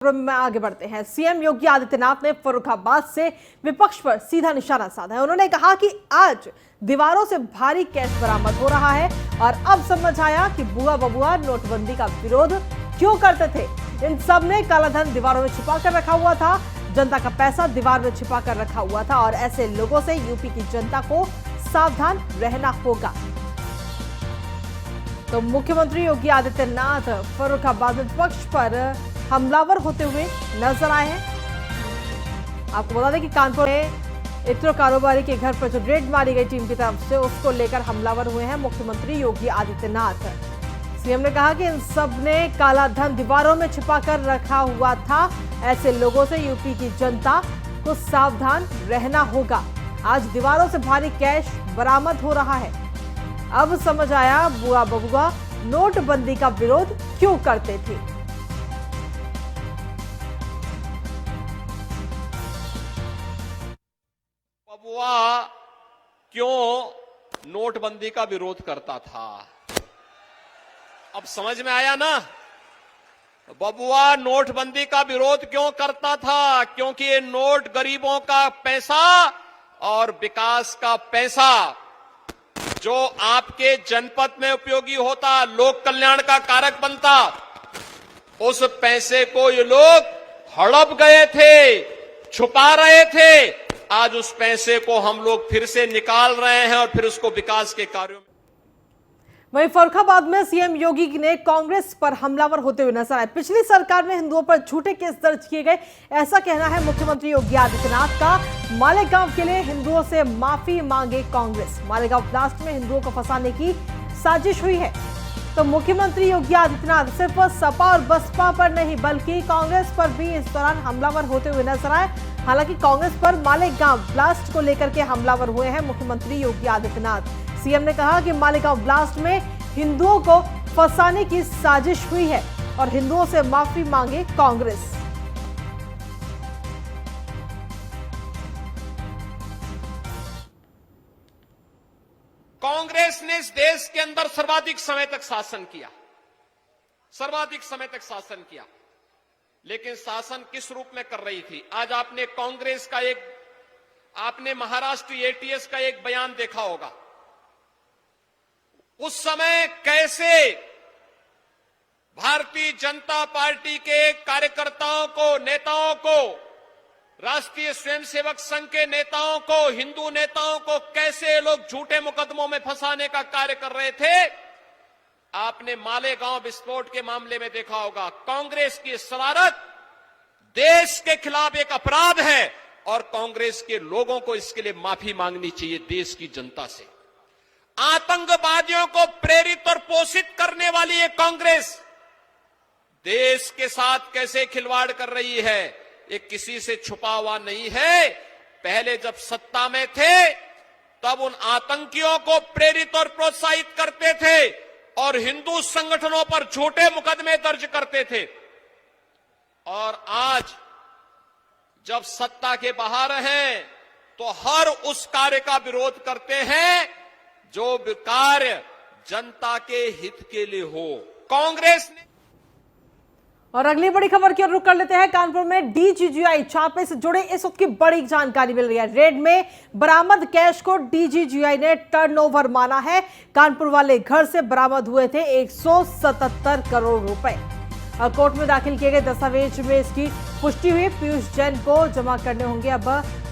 में आगे बढ़ते हैं। सीएम योगी आदित्यनाथ ने फर्रुखाबाद से विपक्ष पर सीधा निशाना साधा है। उन्होंने कहा कि आज दीवारों से भारी कैश बरामद हो रहा है और अब समझ आया कि बुआ बबुआ नोटबंदी का विरोध क्यों करते थे। इन सब ने कालाधन दीवारों में छिपा कर रखा हुआ था, जनता का पैसा दीवार में छिपा कर रखा हुआ था और ऐसे लोगों से यूपी की जनता को सावधान रहना होगा। तो मुख्यमंत्री योगी आदित्यनाथ फर्रुखाबाद में विपक्ष पर हमलावर होते हुए नजर आए हैं। आपको बता दें कि कानपुर में इत्र कारोबारी के घर पर जो रेड मारी गई टीम की तरफ से, उसको लेकर हमलावर हुए हैं मुख्यमंत्री योगी आदित्यनाथ। सीएम ने कहा कि इन सब ने काला धन दीवारों में छिपाकर रखा हुआ था, ऐसे लोगों से यूपी की जनता को सावधान रहना होगा। आज दीवारों से भारी कैश बरामद हो रहा है। अब समझ आया बुआ बबुआ नोटबंदी का विरोध क्यों करते थे। बबुआ क्यों नोटबंदी का विरोध करता था, अब समझ में आया ना। बबुआ नोटबंदी का विरोध क्यों करता था, क्योंकि ये नोट गरीबों का पैसा और विकास का पैसा जो आपके जनपद में उपयोगी होता, लोक कल्याण का कारक बनता, उस पैसे को ये लोग हड़प गए थे, छुपा रहे थे। आज उस पैसे को हम लोग फिर से निकाल रहे हैं और फिर उसको विकास के कार्यों में। वहीं फर्रुखाबाद में सीएम योगी ने कांग्रेस पर हमलावर होते हुए नजर आए। पिछली सरकार में हिंदुओं पर झूठे केस दर्ज किए गए, ऐसा कहना है मुख्यमंत्री योगी आदित्यनाथ का। मालेगांव के लिए हिंदुओं से माफी मांगे कांग्रेस। मालेगांव ब्लास्ट में हिंदुओं को फंसाने की साजिश हुई है। तो मुख्यमंत्री योगी आदित्यनाथ सिर्फ सपा और बसपा पर नहीं बल्कि कांग्रेस पर भी इस दौरान हमलावर होते हुए नजर आए। हालांकि कांग्रेस पर मालेगांव ब्लास्ट को लेकर के हमलावर हुए हैं मुख्यमंत्री योगी आदित्यनाथ। सीएम ने कहा कि मालेगांव ब्लास्ट में हिंदुओं को फंसाने की साजिश हुई है और हिंदुओं से माफी मांगे कांग्रेस। कांग्रेस ने इस देश के अंदर सर्वाधिक समय तक शासन किया, सर्वाधिक समय तक शासन किया, लेकिन शासन किस रूप में कर रही थी। आज आपने कांग्रेस का आपने महाराष्ट्र एटीएस का एक बयान देखा होगा। उस समय कैसे भारतीय जनता पार्टी के कार्यकर्ताओं को, नेताओं को, राष्ट्रीय स्वयंसेवक संघ के नेताओं को, हिंदू नेताओं को कैसे लोग झूठे मुकदमों में फंसाने का कार्य कर रहे थे। आपने मालेगांव विस्फोट के मामले में देखा होगा। कांग्रेस की शरारत देश के खिलाफ एक अपराध है और कांग्रेस के लोगों को इसके लिए माफी मांगनी चाहिए देश की जनता से। आतंकवादियों को प्रेरित और पोषित करने वाली ये कांग्रेस देश के साथ कैसे खिलवाड़ कर रही है, ये किसी से छुपा हुआ नहीं है। पहले जब सत्ता में थे तब उन आतंकियों को प्रेरित और प्रोत्साहित करते थे और हिंदू संगठनों पर झूठे मुकदमे दर्ज करते थे। और आज जब सत्ता के बाहर हैं तो हर उस कार्य का विरोध करते हैं जो कार्य जनता के हित के लिए हो। कांग्रेस ने और अगली बड़ी खबर की ओर रुख कर लेते हैं। कानपुर में डीजीजीआई छापे से जुड़े इस वक्त की बड़ी जानकारी मिल रही है। रेड में बरामद कैश को डीजीजीआई ने टर्नओवर माना है। कानपुर वाले घर से बरामद हुए थे 177 करोड़ रुपए। कोर्ट में दाखिल किए गए दस्तावेज में इसकी पुष्टि हुई। पीयूष जैन को जमा करने होंगे अब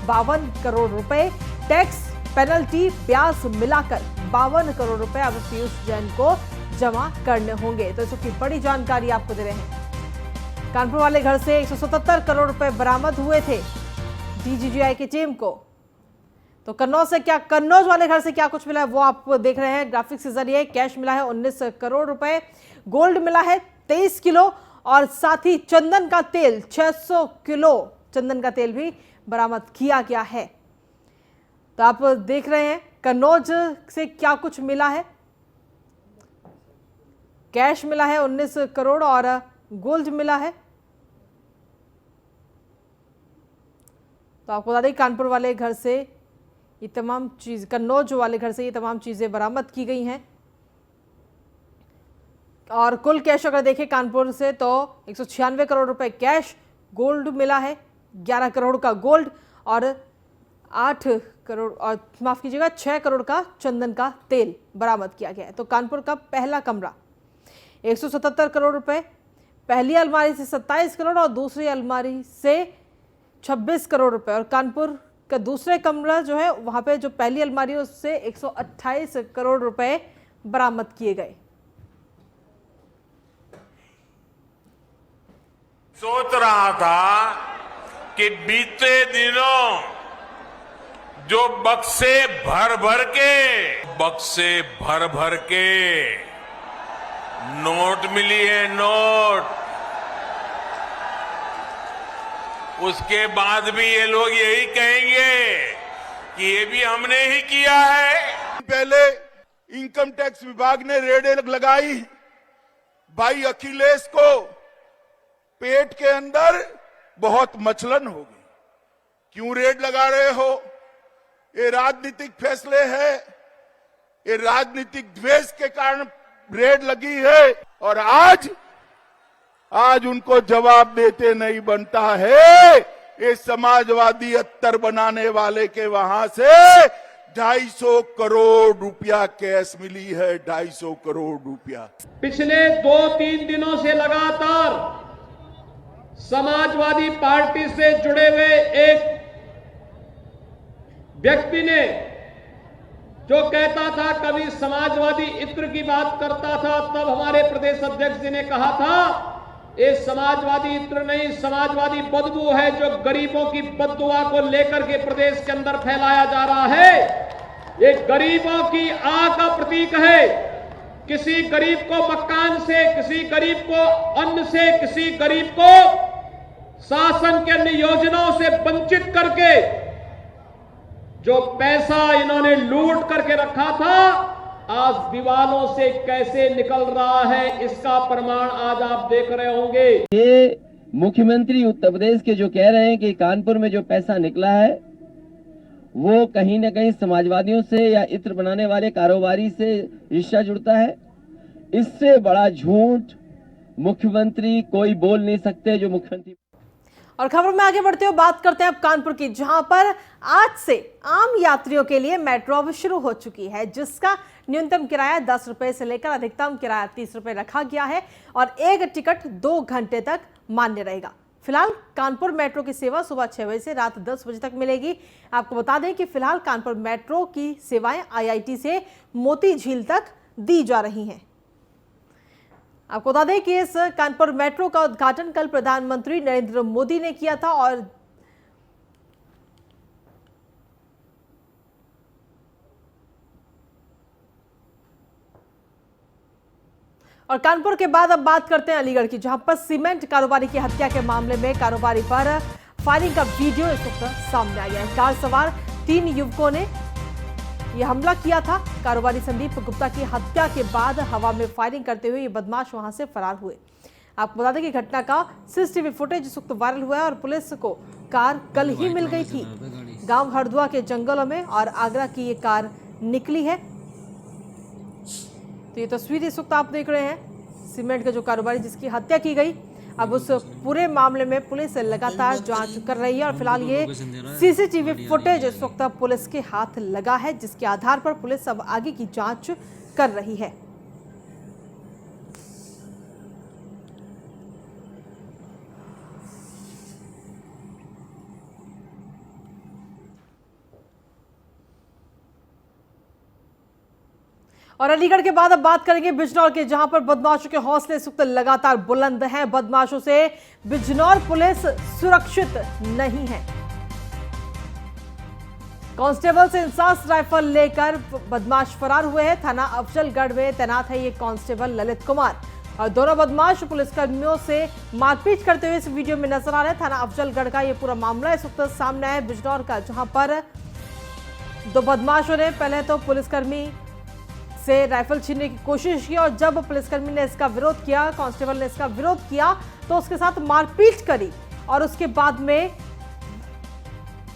52 करोड़ रुपए। टैक्स, पेनल्टी, ब्याज मिलाकर 52 करोड़ रुपए अब पीयूष जैन को जमा करने होंगे। तो इसकी बड़ी जानकारी आपको दे रहे हैं। कानपुर वाले घर से 177 करोड़ रुपए बरामद हुए थे डीजीजीआई की टीम को। तो कन्नौज वाले घर से क्या कुछ मिला है वो आप देख रहे हैं ग्राफिक्स के जरिए। कैश मिला है 19 करोड़ रुपए, गोल्ड मिला है 23 किलो और साथ ही चंदन का तेल 600 किलो चंदन का तेल भी बरामद किया गया है। तो आप देख रहे हैं कन्नौज से क्या कुछ मिला है। कैश मिला है 19 करोड़ और गोल्ड मिला है। तो आपको बता दें कानपुर वाले घर से ये तमाम चीज, कन्नौज वाले घर से ये तमाम चीजें बरामद की गई हैं। और कुल कैश अगर देखें कानपुर से तो 196 करोड़ रुपए कैश, गोल्ड मिला है 11 करोड़ का गोल्ड और 8 करोड़ और माफ कीजिएगा 6 करोड़ का चंदन का तेल बरामद किया गया है। तो कानपुर का पहला कमरा 177 करोड़ रुपए, पहली अलमारी से 27 करोड़ और दूसरी अलमारी से 26 करोड़ रुपए, और कानपुर का दूसरे कमरा जो है वहां पे जो पहली अलमारी है उससे 128 करोड़ रुपए बरामद किए गए। सोच रहा था कि बीते दिनों जो बक्से भर भर के नोट मिली है, नोट, उसके बाद भी ये लोग यही कहेंगे कि ये भी हमने ही किया है। पहले इनकम टैक्स विभाग ने रेड लगाई, भाई अखिलेश को पेट के अंदर बहुत मचलन हो गई। क्यों रेड लगा रहे हो? ये राजनीतिक फैसले है, ये राजनीतिक द्वेष के कारण रेड लगी है, और आज उनको जवाब देते नहीं बनता है। ये समाजवादी अत्तर बनाने वाले के वहां से 250 करोड़ रुपया कैश मिली है, 250 करोड़ रुपया। पिछले 2-3 दिनों से लगातार समाजवादी पार्टी से जुड़े हुए एक व्यक्ति ने जो कहता था, कभी समाजवादी इत्र की बात करता था, तब हमारे प्रदेश अध्यक्ष जी ने कहा था ये समाजवादी इत्र नहीं, समाजवादी बदबू है जो गरीबों की बददुआ को लेकर के प्रदेश के अंदर फैलाया जा रहा है। ये गरीबों की आह का प्रतीक है। किसी गरीब को मकान से, किसी गरीब को अन्न से, किसी गरीब को शासन के अन्य योजनाओं से वंचित करके जो पैसा इन्होंने लूट करके रखा था, आज दीवालों से कैसे निकल रहा है, इसका प्रमाण आज आप देख रहे होंगे। ये मुख्यमंत्री उत्तर प्रदेश के जो कह रहे हैं कि कानपुर में जो पैसा निकला है वो कहीं न कहीं समाजवादियों से या इत्र बनाने वाले कारोबारी से रिश्ता जुड़ता है, इससे बड़ा झूठ मुख्यमंत्री कोई बोल नहीं सकते। जो मुख्यमंत्री और खबर में आगे बढ़ते हुए बात करते हैं अब कानपुर की, जहां पर आज से आम यात्रियों के लिए मेट्रो अब शुरू हो चुकी है, जिसका न्यूनतम किराया 10 रुपए से लेकर अधिकतम किराया 30 रुपए रखा गया है और एक टिकट 2 घंटे तक मान्य रहेगा। फिलहाल कानपुर मेट्रो की सेवा सुबह 6 बजे से रात 10 बजे तक मिलेगी। आपको बता दें कि फिलहाल कानपुर मेट्रो की सेवाएं IIT से मोती झील तक दी जा रही हैं। आपको बता दें कि इस कानपुर मेट्रो का उद्घाटन कल प्रधानमंत्री नरेंद्र मोदी ने किया था और कानपुर के बाद अब बात करते हैं अलीगढ़ की, जहां पर सीमेंट कारोबारी की हत्या के मामले में कारोबारी पर फायरिंग का वीडियो इस वक्त सामने आया है। कार सवार 3 युवकों ने यह हमला किया था। कारोबारी संदीप गुप्ता की हत्या के बाद हवा में फायरिंग करते हुए ये बदमाश वहां से फरार हुए। आपको बता दें कि घटना का CCTV फुटेज इस वक्त वायरल हुआ है और पुलिस को कार कल ही मिल गई थी। गांव हरदुआ के जंगलों में और आगरा की ये कार निकली है। तो ये तस्वीर इस वक्त आप देख रहे हैं सीमेंट का जो कारोबारी जिसकी हत्या की गई। अब उस पूरे मामले में पुलिस लगातार जांच कर रही है और फिलहाल ये CCTV फुटेज इस वक्त पुलिस के हाथ लगा है, जिसके आधार पर पुलिस अब आगे की जांच कर रही है। और अलीगढ़ के बाद अब बात करेंगे बिजनौर के, जहां पर बदमाशों के हौसले इस वक्त लगातार बुलंद हैं। बदमाशों से बिजनौर पुलिस सुरक्षित नहीं है। कांस्टेबल से इंसास राइफल लेकर बदमाश फरार हुए हैं। थाना अफजलगढ़ में तैनात है ये कांस्टेबल ललित कुमार और दोनों बदमाश पुलिसकर्मियों से मारपीट करते हुए इस वीडियो में नजर आ रहे हैं। थाना अफजलगढ़ का ये पूरा मामला इस वक्त सामने आया बिजनौर का, जहां पर 2 बदमाशों ने पहले तो पुलिसकर्मी से राइफल छीनने की कोशिश की और जब पुलिसकर्मी ने इसका विरोध किया, कांस्टेबल ने इसका विरोध किया तो उसके साथ मारपीट करी और उसके बाद में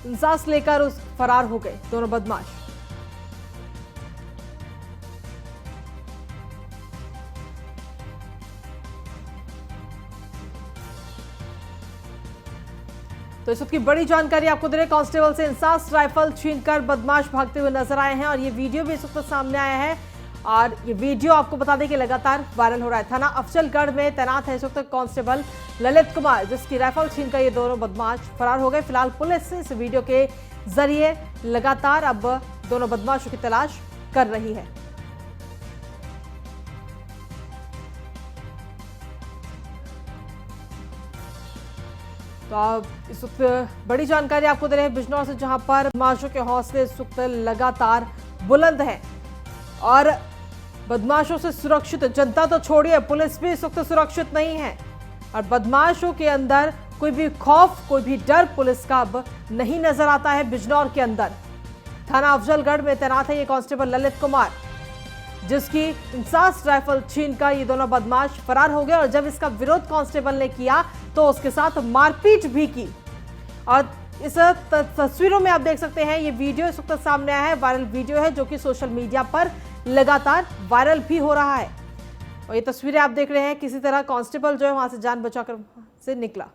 इंसास लेकर फरार हो गए दोनों बदमाश। तो इस वक्त की बड़ी जानकारी आपको दे रहे, कांस्टेबल से इंसास राइफल छीनकर बदमाश भागते हुए नजर आए हैं और ये वीडियो भी इस वक्त सामने आया है। और ये वीडियो आपको बता दें कि लगातार वायरल हो रहा है। थाना अफजलगढ़ में तैनात है इस वक्त कांस्टेबल ललित कुमार, जिसकी राइफल छीनकर ये दोनों बदमाश फरार हो गए। फिलहाल पुलिस इस वीडियो के जरिए लगातार अब दोनों बदमाशों की तलाश कर रही है। तो अब इस वक्त बड़ी जानकारी आपको दे रहे हैं बिजनौर से, जहां पर बदमाशों के हौसले इस वक्त लगातार बुलंद हैं और बदमाशों से सुरक्षित जनता तो छोड़िए, पुलिस भी इस वक्त सुरक्षित नहीं है और बदमाशों के अंदर कोई भी खौफ, कोई भी डर पुलिस का अब नहीं नजर आता है। बिजनौर के अंदर थाना अफजलगढ़ में तैनात है ये कांस्टेबल ललित कुमार, जिसकी इंसास राइफल छीनकर ये दोनों बदमाश फरार हो गए और जब इसका विरोध कांस्टेबल ने किया तो उसके साथ मारपीट भी की। और इस तस्वीरों में आप देख सकते हैं, ये वीडियो इस वक्त सामने आया है, वायरल वीडियो है जो कि सोशल मीडिया पर लगातार वायरल भी हो रहा है। और ये तस्वीरें आप देख रहे हैं, किसी तरह कांस्टेबल जो है वहां से जान बचाकर से निकला।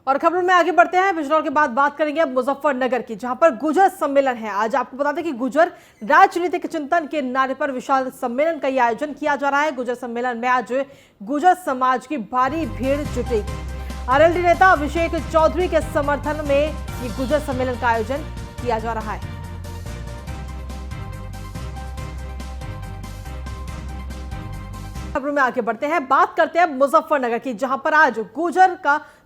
और खबरों में आगे बढ़ते हैं। बिजनौर के बाद बात करेंगे अब मुजफ्फरनगर की, जहां पर गुजर सम्मेलन है। आज आपको बता दें कि गुजर राजनीतिक चिंतन के नारे पर विशाल सम्मेलन का आयोजन किया जा रहा है। गुजर सम्मेलन में आज गुजर समाज की भारी भीड़ जुटेगी। आरएलडी नेता अभिषेक चौधरी के समर्थन में ये गुजर सम्मेलन का आयोजन किया जा रहा है। खबरों में आगे बढ़ते हैं, बात करते हैं मुजफ्फरनगर की, जहां पर आज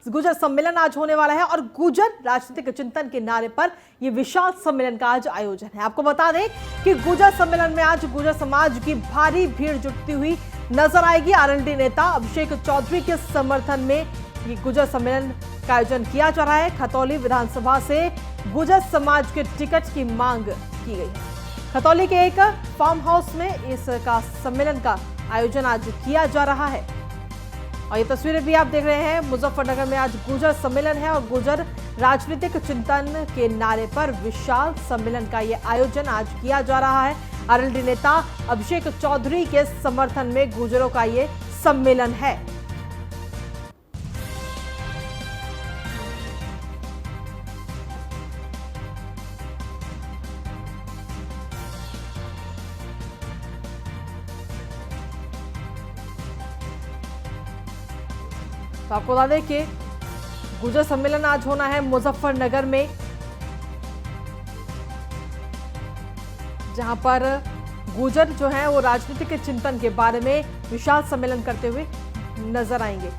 गुजर सम्मेलन आज होने वाला है और गुजर राजनीतिक चिंतन के नारे पर यह विशाल सम्मेलन का आज आयोजन है। आपको बता दें कि गुजर सम्मेलन में आज गुजर समाज की भारी भीड़ जुटती हुई नजर आएगी। आरएलडी नेता अभिषेक चौधरी के समर्थन में ये गुजर सम्मेलन का आयोजन किया जा रहा है। खतौली विधानसभा से गुजर समाज के टिकट की मांग की गई है। खतौली के एक फार्म हाउस में इसका सम्मेलन का आयोजन आज किया जा रहा है और ये तस्वीरें भी आप देख रहे हैं। मुजफ्फरनगर में आज गुजर सम्मेलन है और गुजर राजनीतिक चिंतन के नारे पर विशाल सम्मेलन का ये आयोजन आज किया जा रहा है। आरएलडी नेता अभिषेक चौधरी के समर्थन में गुजरों का ये सम्मेलन है। तो आपको बता दें कि गुजर सम्मेलन आज होना है मुजफ्फरनगर में, जहां पर गुजर जो है वो राजनीतिक चिंतन के बारे में विशाल सम्मेलन करते हुए नजर आएंगे।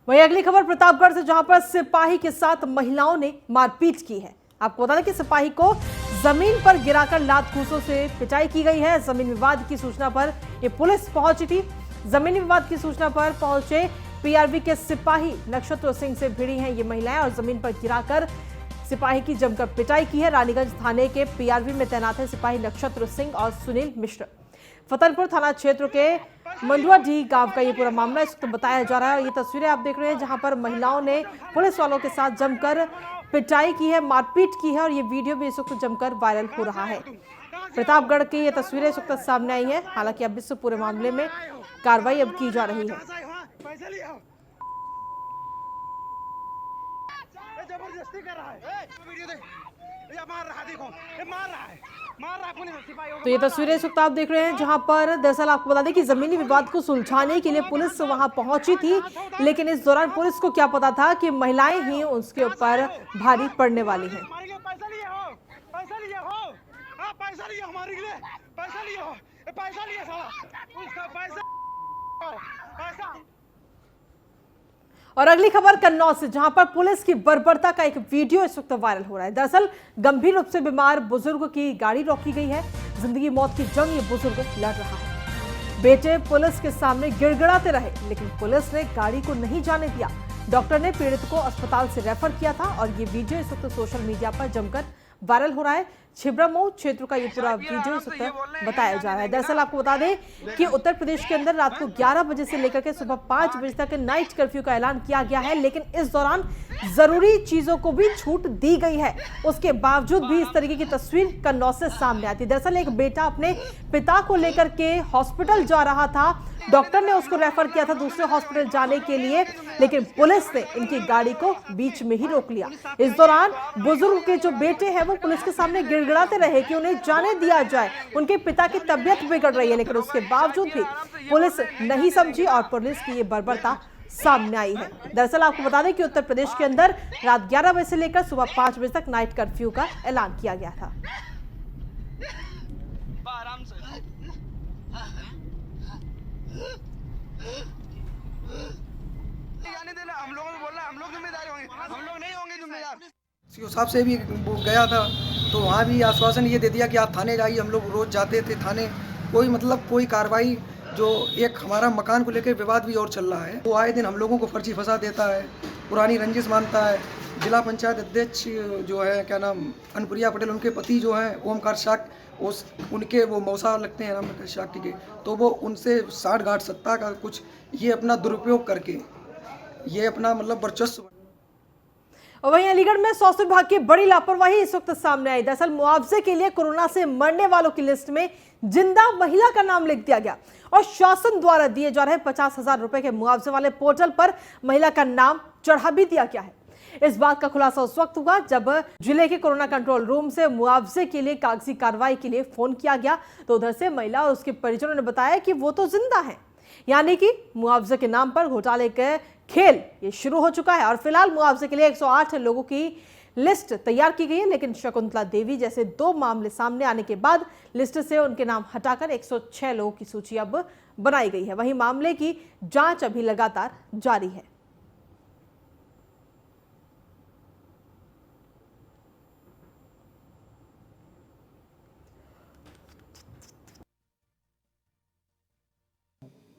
वहीं अगली खबर प्रतापगढ़ से, जहां पर सिपाही के साथ महिलाओं ने मारपीट की है। आपको बता दें कि सिपाही को जमीन पर गिराकर लात घूंसों से पिटाई की गई है। जमीन विवाद की सूचना पर ये पुलिस पहुंची थी। जमीन विवाद की सूचना पर पहुंचे पीआरवी के सिपाही नक्षत्र सिंह से भिड़ी हैं ये महिलाएं और जमीन पर गिराकर सिपाही की जमकर पिटाई की है। रानीगंज थाने के पीआरवी में तैनात है सिपाही नक्षत्र सिंह और सुनील मिश्र। फतेहपुर थाना क्षेत्र के मंडुआडीह गांव का ये पूरा मामला इस वक्त बताया जा रहा है और ये तस्वीरें आप देख रहे हैं, जहां पर महिलाओं ने पुलिस वालों के साथ जमकर पिटाई की है, मारपीट की है और ये वीडियो भी इस वक्त जमकर वायरल हो रहा है। प्रतापगढ़ की ये तस्वीरें इस वक्त सामने आई हैं। हालांकि अब इस पूरे मामले में कार्रवाई अब की जा रही है। जबरदस्ती कर रहा है, वीडियो देख, ये मार रहा है, देखो ये मार रहा है पुलिस सिपाही। तो ये तस्वीरें इस वक्त आप देख रहे हैं, जहां पर दरअसल आपको बता दें कि जमीनी विवाद को सुलझाने के लिए पुलिस वहां पहुंची थी, लेकिन इस दौरान पुलिस को क्या पता था कि महिलाएं ही उसके ऊपर भारी पड़ने वाली हैं। पैसा लिए हो, पैसा लिए हमारे लिए, पैसा लिए हो, पैसा लिए साला, उसका पैसा। और अगली खबर कन्नौज से, जहां पर पुलिस की बर्बरता का एक वीडियो इस वक्त वायरल हो रहा है। दरअसल गंभीर रूप से बीमार बुजुर्ग की गाड़ी रोकी गई है। जिंदगी मौत की जंग ये बुजुर्ग लड़ रहा है। बेटे पुलिस के सामने गिड़गिड़ाते रहे, लेकिन पुलिस ने गाड़ी को नहीं जाने दिया। डॉक्टर ने पीड़ित को अस्पताल से रेफर किया था और ये वीडियो इस वक्त सोशल मीडिया पर जमकर वायरल हो रहा है। छिबरामऊ क्षेत्र का ये पूरा वीडियो इस वक्त बताया जा रहा है। दरअसल आपको बता दें कि उत्तर प्रदेश के अंदर रात को 11 बजे से लेकर के सुबह 5 बजे तक नाइट कर्फ्यू का ऐलान किया गया है, लेकिन इस दौरान जरूरी चीजों को भी छूट दी गई है। उसके बावजूद भी इस तरीके की तस्वीर कन्नौज से सामने आती है। दरअसल एक बेटा अपने पिता को लेकर के हॉस्पिटल जा रहा था, डॉक्टर ने उसको रेफर किया था दूसरे हॉस्पिटल जाने के लिए, लेकिन पुलिस ने इनकी गाड़ी को बीच में ही रोक लिया। इस दौरान बुजुर्ग के जो बेटे हैं वो पुलिस के सामने गिड़गिड़ाते रहे कि उन्हें जाने दिया जाए, उनके पिता की तबीयत बिगड़ रही है, लेकिन उसके बावजूद भी पुलिस नहीं समझी और पुलिस की ये बर्बरता सामने आई है। दरअसल आपको बता दें कि उत्तर प्रदेश के अंदर रात 11 बजे से लेकर सुबह 5 बजे तक नाइट कर्फ्यू का ऐलान किया गया था। हम लोगों को बोल रहा है, हम लोग जिम्मेदार होंगे, हम लोग नहीं होंगे जिम्मेदार। सीओ साहब से भी वो गया था तो वहाँ भी आश्वासन ये दे दिया कि आप थाने जाइए। हम लोग रोज जाते थे थाने, कोई कार्रवाई, जो एक हमारा मकान को लेकर विवाद भी और चल रहा है। वो आए दिन हम लोगों को फर्जी फंसा देता है, पुरानी रंजिश मानता है। जिला पंचायत अध्यक्ष जो है क्या नाम अनुप्रिया पटेल, उनके पति जो हैं ओमकार शाक, उनके वो मौसा लगते हैं राम शाक्टी के, तो वो उनसे 60 गांठ सत्ता का कुछ ये अपना दुरुपयोग करके ये अपना मतलब वर्चस्व। और वहीं अलीगढ़ में स्वास्थ्य विभाग की बड़ी लापरवाही इस वक्त सामने आई। दरअसल मुआवजे के लिए कोरोना से मरने वालों की लिस्ट में जिंदा महिला का नाम लिख दिया गया और शासन द्वारा दिए जा रहे 50,000 रुपए के मुआवजे वाले पोर्टल पर महिला का नाम चढ़ा भी दिया गया है। इस बात का खुलासा उस वक्त हुआ जब जिले के कोरोना कंट्रोल रूम से मुआवजे के लिए कागजी कार्रवाई के लिए फोन किया गया, तो उधर से महिला और उसके परिजनों ने बताया कि वो तो जिंदा है, यानी कि मुआवजे के नाम पर घोटाले के खेल ये शुरू हो चुका है। और फिलहाल मुआवजे के लिए 108 लोगों की लिस्ट तैयार की गई है, लेकिन शकुंतला देवी जैसे 2 मामले सामने आने के बाद लिस्ट से उनके नाम हटाकर 106 लोगों की सूची अब बनाई गई है। वहीं मामले की जांच अभी लगातार जारी है।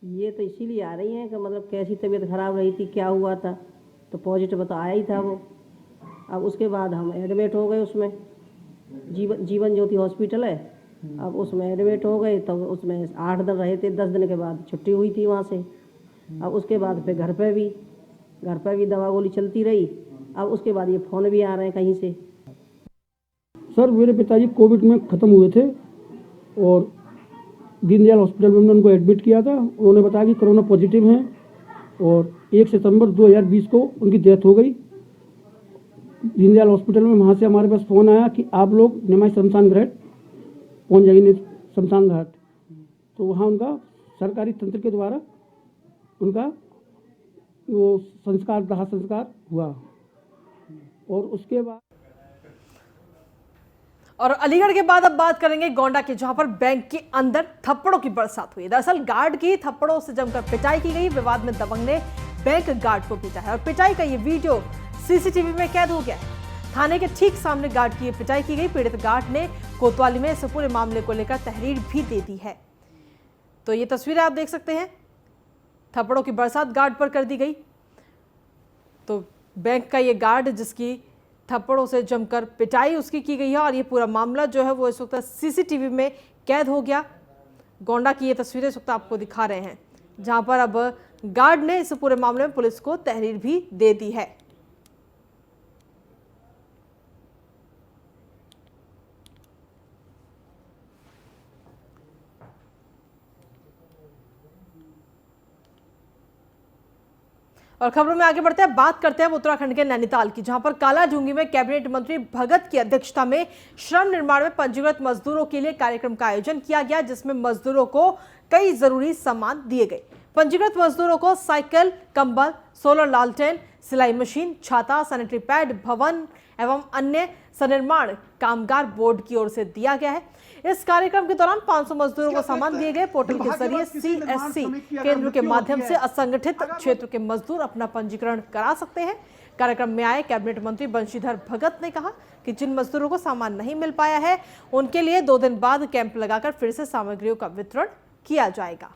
ये तो इसीलिए आ रही हैं कि मतलब कैसी तबीयत खराब रही थी, क्या हुआ था, तो पॉजिटिव तो आया ही था वो। अब उसके बाद हम एडमिट हो गए उसमें, जीवन ज्योति हॉस्पिटल है, अब उसमें एडमिट हो गए। तब उसमें 8 दिन रहे थे, 10 दिन के बाद छुट्टी हुई थी वहाँ से। अब उसके बाद फिर घर पे भी दवा गोली चलती रही। अब उसके बाद ये फ़ोन भी आ रहे हैं कहीं से। सर मेरे पिताजी कोविड में ख़त्म हुए थे और दीनदयाल हॉस्पिटल में उनको एडमिट किया था। उन्होंने बताया कि कोरोना पॉजिटिव हैं और 1 सितंबर 2020 को उनकी डेथ हो गई दीनदयाल हॉस्पिटल में। वहाँ से हमारे पास फ़ोन आया कि आप लोग निमाई शमशान घाट पहुँच जाइए, शमशान घाट। तो वहाँ उनका सरकारी तंत्र के द्वारा उनका वो संस्कार, दाह संस्कार हुआ। और उसके बाद और अलीगढ़ के बाद अब बात करेंगे गोंडा की, जहां पर बैंक के अंदर थप्पड़ों की बरसात हुई। दरअसल गार्ड की थप्पड़ों से जमकर पिटाई की गई। विवाद में दबंग ने बैंक गार्ड को पीटा है और पिटाई का ये वीडियो सीसीटीवी में कैद हो गया है। थाने के ठीक सामने गार्ड की पिटाई की गई। पीड़ित गार्ड ने कोतवाली में इस पूरे मामले को लेकर तहरीर भी दे दी है। तो ये तस्वीरें आप देख सकते हैं, थप्पड़ों की बरसात गार्ड पर कर दी गई। तो बैंक का ये गार्ड जिसकी थप्पड़ों से जमकर पिटाई उसकी की गई है और ये पूरा मामला जो है वो इस वक्त सीसीटीवी में कैद हो गया। गोंडा की ये तस्वीरें इस वक्त आपको दिखा रहे हैं, जहां पर अब गार्ड ने इस पूरे मामले में पुलिस को तहरीर भी दे दी है। और खबरों में आगे बढ़ते हैं, बात करते हैं उत्तराखंड के नैनीताल की, जहां पर कालाढूंगी में कैबिनेट मंत्री भगत की अध्यक्षता में श्रम निर्माण में पंजीकृत मजदूरों के लिए कार्यक्रम का आयोजन किया गया, जिसमें मजदूरों को कई जरूरी सामान दिए गए। पंजीकृत मजदूरों को साइकिल, कंबल, सोलर लालटेन, सिलाई मशीन, छाता, सैनिटरी पैड, भवन एवं अन्य सनिर्माण कामगार बोर्ड की ओर से दिया गया है। इस कार्यक्रम के दौरान 500 मजदूरों को सामान दिए गए। पोर्टल के जरिए CSC केंद्र के माध्यम से असंगठित क्षेत्र के मजदूर अपना पंजीकरण करा सकते हैं। कार्यक्रम में आए कैबिनेट मंत्री बंशीधर भगत ने कहा कि जिन मजदूरों को सामान नहीं मिल पाया है उनके लिए 2 दिन बाद कैंप लगाकर फिर से सामग्रियों का वितरण किया जाएगा।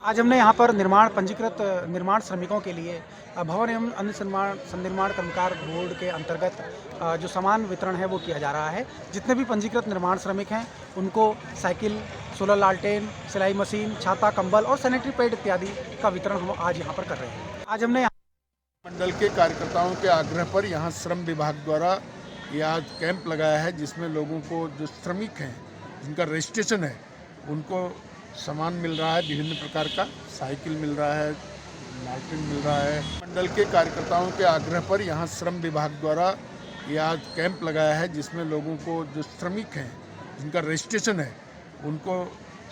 आज हमने यहाँ पर पंजीकृत निर्माण श्रमिकों के लिए भवन एवं अन्य सन्निर्माण कर्मकार बोर्ड के अंतर्गत जो सामान वितरण है वो किया जा रहा है। जितने भी पंजीकृत निर्माण श्रमिक हैं उनको साइकिल, सोलर लालटेन, सिलाई मशीन, छाता, कंबल और सैनिटरी पैड इत्यादि का वितरण हम आज यहाँ पर कर रहे हैं। आज हमने मंडल के कार्यकर्ताओं के आग्रह पर यहाँ श्रम विभाग द्वारा यह आज कैंप लगाया है, जिसमें लोगों को जो श्रमिक हैं जिनका रजिस्ट्रेशन है उनको सामान मिल रहा है, विभिन्न प्रकार का साइकिल मिल रहा है, लालटेन मिल रहा है। मंडल के कार्यकर्ताओं के आग्रह पर यहाँ श्रम विभाग द्वारा यह आज कैंप लगाया है, जिसमें लोगों को जो श्रमिक हैं जिनका रजिस्ट्रेशन है उनको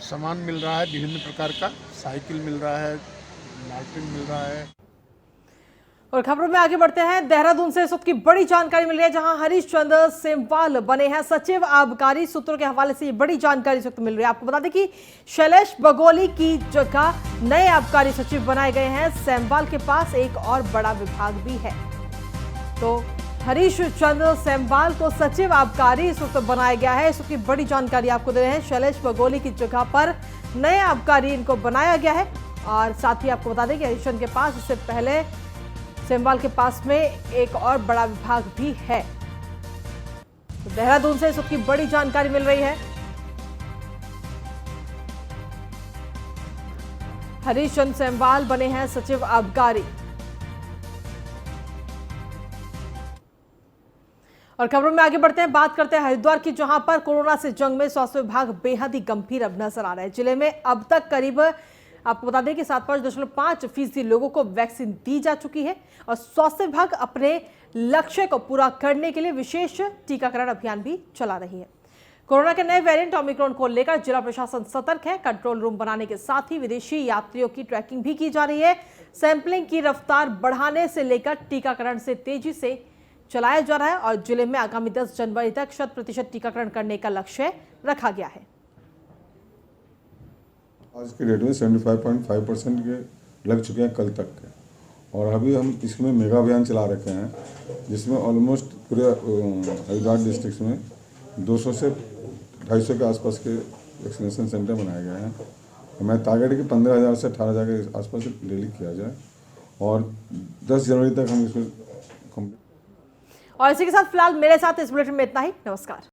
सामान मिल रहा है, विभिन्न प्रकार का साइकिल मिल रहा है, लालटेन मिल रहा है। और खबरों में आगे बढ़ते हैं। देहरादून से इस वक्त की बड़ी जानकारी मिल रही है, जहां हरीश चंद्र सेमवाल बने हैं सचिव आबकारी। सूत्रों के हवाले से ये बड़ी जानकारी इस वक्त मिल रही है। आपको बता दें कि शैलेश बगोली की जगह नए आबकारी सचिव बनाए गए हैं। सेमवाल के पास एक और बड़ा विभाग भी है, तो हरीश चंद्र सेमवाल को सचिव आबकारी इस वक्त बनाया गया है। इस वक्त की बड़ी जानकारी आपको दे रहे हैं। शैलेश बगोली की जगह पर नए आबकारी इनको बनाया गया है। और साथ ही आपको बता दें कि हरीश चंद्र के पास इससे पहले सेमवाल के पास में एक और बड़ा विभाग भी है। तो देहरादून से इस वक्त की बड़ी जानकारी मिल रही है। हरीश चंद्र सेमवाल बने हैं सचिव आबकारी। और खबरों में आगे बढ़ते हैं, बात करते हैं हरिद्वार की, जहां पर कोरोना से जंग में स्वास्थ्य विभाग बेहद ही गंभीर अब नजर आ रहा है। जिले में अब तक करीब आपको बता दें कि 57.5% लोगों को वैक्सीन दी जा चुकी है। और स्वास्थ्य विभाग अपने लक्ष्य को पूरा करने के लिए विशेष टीकाकरण अभियान भी चला रही है। कोरोना के नए वेरिएंट ओमिक्रॉन को लेकर जिला प्रशासन सतर्क है। कंट्रोल रूम बनाने के साथ ही विदेशी यात्रियों की ट्रैकिंग भी की जा रही है। सैंपलिंग की रफ्तार बढ़ाने से लेकर टीकाकरण से तेजी से चलाया जा रहा है। और जिले में आगामी 10 जनवरी तक 100% टीकाकरण करने का लक्ष्य रखा गया है। आज के डेट में 75.5% के लग चुके हैं कल तक के। और अभी हम इसमें मेगा अभियान चला रखे हैं, जिसमें ऑलमोस्ट पूरे हरिद्वार डिस्ट्रिक्ट में 200 से 250 के आसपास के वैक्सीनेशन सेंटर बनाए गए हैं। हमारा टारगेट है कि 15,000 से 18,000 के आसपास डेली किया जाए और 10 जनवरी तक हम इसमें और इसी के साथ फिलहाल मेरे साथ इस बुलेटिन में इतना ही। नमस्कार।